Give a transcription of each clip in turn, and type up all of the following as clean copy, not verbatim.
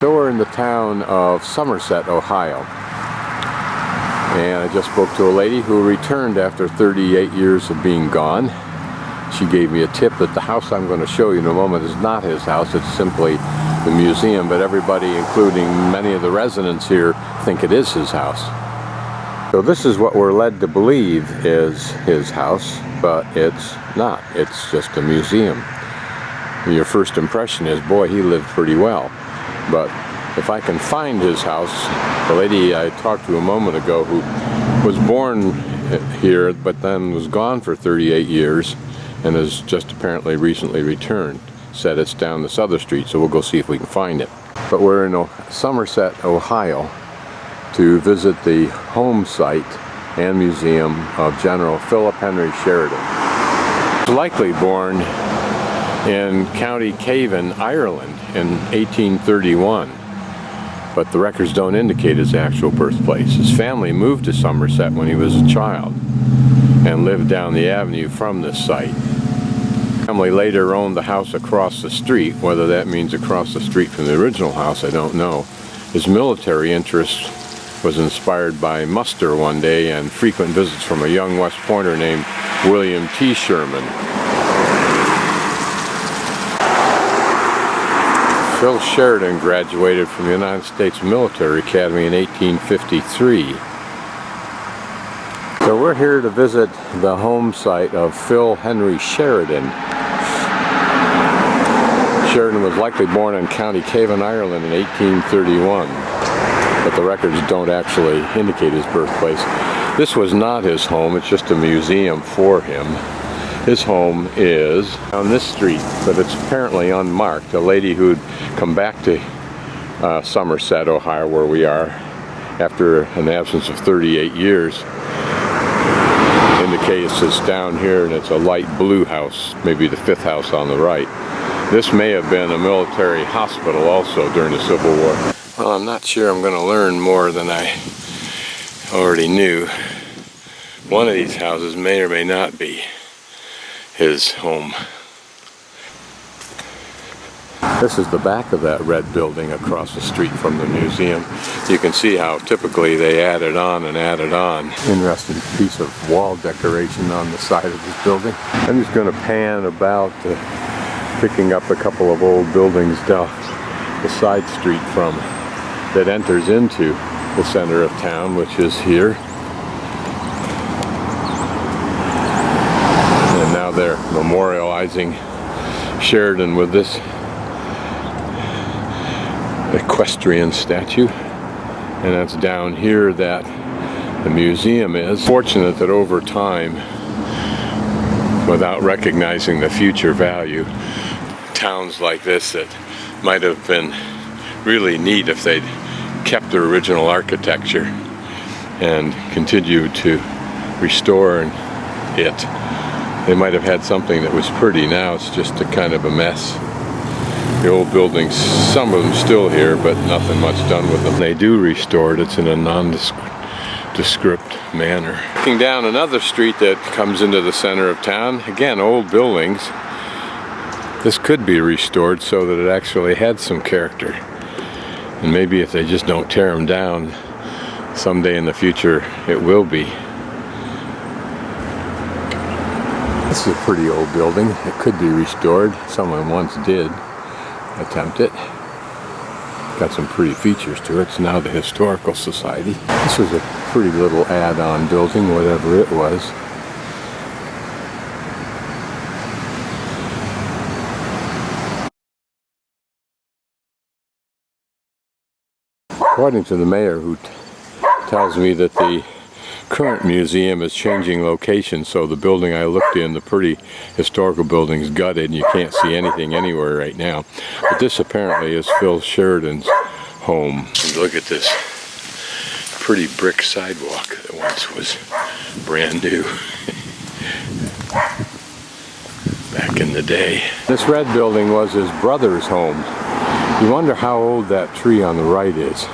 So we're in the town of Somerset, Ohio, and I just spoke to a lady who returned after 38 years of being gone. She gave me a tip that the house I'm going to show you in a moment is not his house, it's simply the museum, but everybody, including many of the residents here, think it is his house. So this is what we're led to believe is his house, but it's not. It's just a museum. Your first impression is, boy, he lived pretty well. But if I can find his house, the lady I talked to a moment ago who was born here but then was gone for 38 years and has just apparently recently returned, said it's down this other street, so we'll go see if we can find it. But we're in Somerset, Ohio to visit the home site and museum of General Philip Henry Sheridan. He was likely born in County Cavan, Ireland in 1831, but the records don't indicate his actual birthplace. His family moved to Somerset when he was a child and lived down the avenue from this site. The family later owned the house across the street. Whether that means across the street from the original house, I don't know. His military interest was inspired by muster one day and frequent visits from a young West Pointer named William T. Sherman. Phil Sheridan graduated from the United States Military Academy in 1853. So we're here to visit the home site of Phil Henry Sheridan. Sheridan was likely born in County Cavan, Ireland in 1831, but the records don't actually indicate his birthplace. This was not his home, it's just a museum for him. His home is on this street, but it's apparently unmarked. A lady who'd come back to Somerset, Ohio, where we are, after an absence of 38 years, indicates it's down here, and it's a light blue house, maybe the fifth house on the right. This may have been a military hospital also during the Civil War. Well, I'm not sure I'm going to learn more than I already knew. One of these houses may or may not be his home. This is the back of that red building across the street from the museum. You can see how typically they added on and added on. Interesting piece of wall decoration on the side of this building. I'm just going to pan about picking up a couple of old buildings down the side street from that enters into the center of town, which is here. And now they're memorializing Sheridan with this equestrian statue, and that's down here that the museum is. Fortunate that over time, without recognizing the future value, towns like this that might have been really neat if they'd kept their original architecture and continued to restore it, they might have had something that was pretty. Now it's just a kind of a mess. The old buildings, some of them still here, but nothing much done with them. They do restore it, it's in a nondescript manner. Looking down another street that comes into the center of town, again, old buildings. This could be restored so that it actually had some character. And maybe if they just don't tear them down, someday in the future it will be. This is a pretty old building. It could be restored. Someone once did attempt it. Got some pretty features to it. It's now the Historical Society. This was a pretty little add-on building, whatever it was. According to the mayor, who tells me that the current museum is changing location, so the building I looked in, the pretty historical building's gutted and you can't see anything anywhere right now. But this apparently is Phil Sheridan's home. And look at this pretty brick sidewalk that once was brand new back in the day. This red building was his brother's home. You wonder how old that tree on the right is.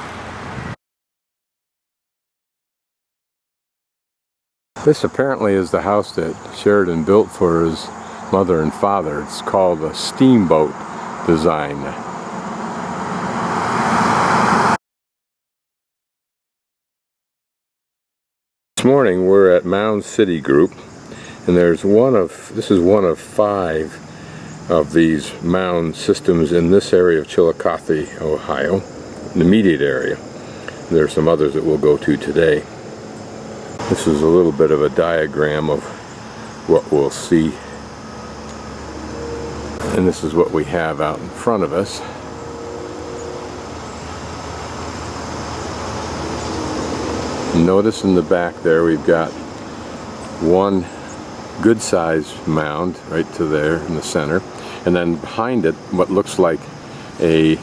This apparently is the house that Sheridan built for his mother and father. It's called a steamboat design. morning we're at Mound City Group, and this is one of 5 of these mound systems in this area of Chillicothe, Ohio, the immediate area. There are some others that we'll go to today. This is a little bit of a diagram of what we'll see, and this is what we have out in front of us. Notice in the back there we've got one good-sized mound right to there in the center, and then behind it what looks like a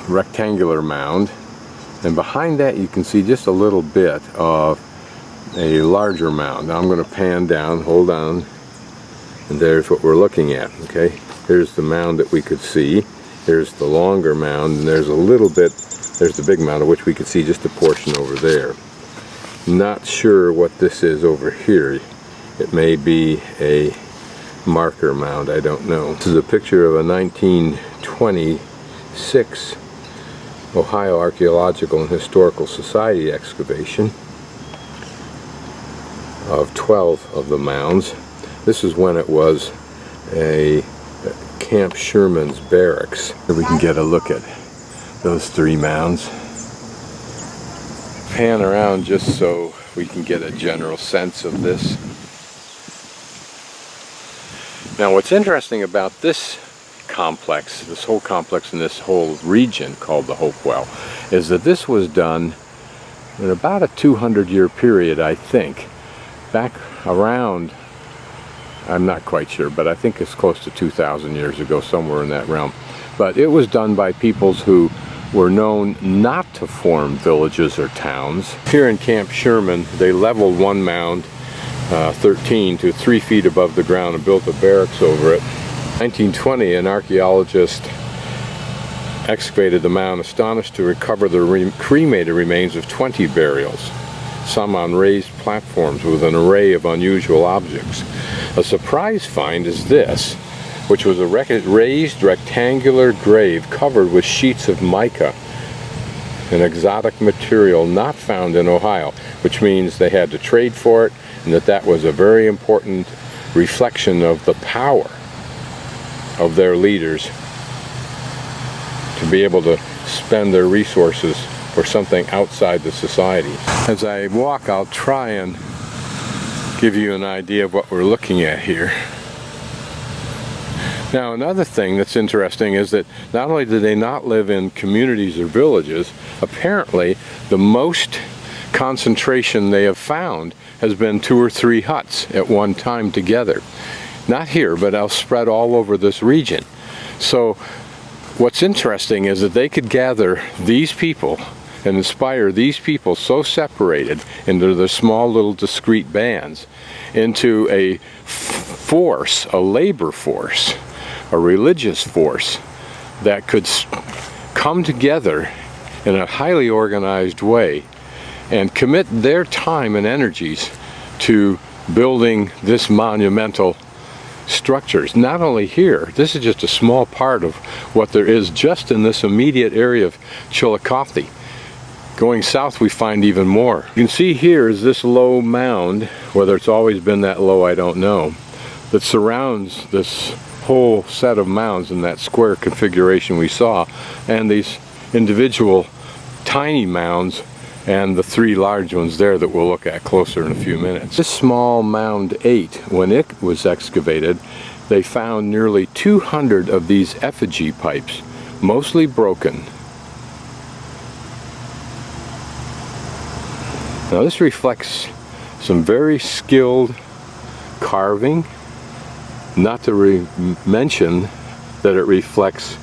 rectangular mound, and behind that you can see just a little bit of a larger mound. Now I'm going to pan down, hold on, and there's what we're looking at. Okay, here's the mound that we could see, here's the longer mound, and there's a little bit, there's the big mound of which we could see just a portion over there. Not sure what this is over here. It may be a marker mound, I don't know. This is a picture of a 1926 Ohio Archaeological and Historical Society excavation of 12 of the mounds. This is when it was a Camp Sherman's barracks. Here we can get a look at those 3 mounds. Pan around just so we can get a general sense of this. Now what's interesting about this complex, this whole complex in this whole region called the Hopewell, is that this was done in about a 200-year period, I think. Back around, I'm not quite sure, but I think it's close to 2,000 years ago, somewhere in that realm. But it was done by peoples who were known not to form villages or towns. Here in Camp Sherman, they leveled one mound 13 to 3 feet above the ground and built a barracks over it. 1920, an archaeologist excavated the mound, astonished to recover the cremated remains of 20 burials, some on raised platforms with an array of unusual objects. A surprise find is this, which was a raised rectangular grave covered with sheets of mica, an exotic material not found in Ohio, which means they had to trade for it, and that was a very important reflection of the power of their leaders to be able to spend their resources for something outside the society. As I walk, I'll try and give you an idea of what we're looking at here. Now another thing that's interesting is that not only did they not live in communities or villages, apparently the most concentration they have found has been 2 or 3 huts at one time together. Not here, but spread all over this region. So what's interesting is that they could gather these people and inspire these people so separated into their small little discrete bands into a force, a labor force, a religious force that could come together in a highly organized way and commit their time and energies to building this monumental structures. Not only here, this is just a small part of what there is just in this immediate area of Chillicothe. Going south we find even more. You can see here is this low mound, whether it's always been that low I don't know, that surrounds this whole set of mounds in that square configuration we saw, and these individual tiny mounds and the 3 large ones there that we'll look at closer in a few minutes. This small mound 8, when it was excavated, they found nearly 200 of these effigy pipes, mostly broken. Now this reflects some very skilled carving, not to mention that it reflects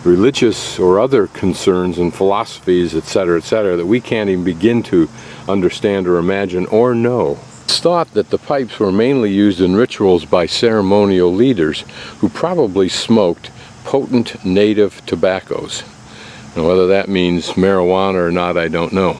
religious or other concerns and philosophies, etc., that we can't even begin to understand or imagine or know. It's thought that the pipes were mainly used in rituals by ceremonial leaders who probably smoked potent native tobaccos. And whether that means marijuana or not, I don't know.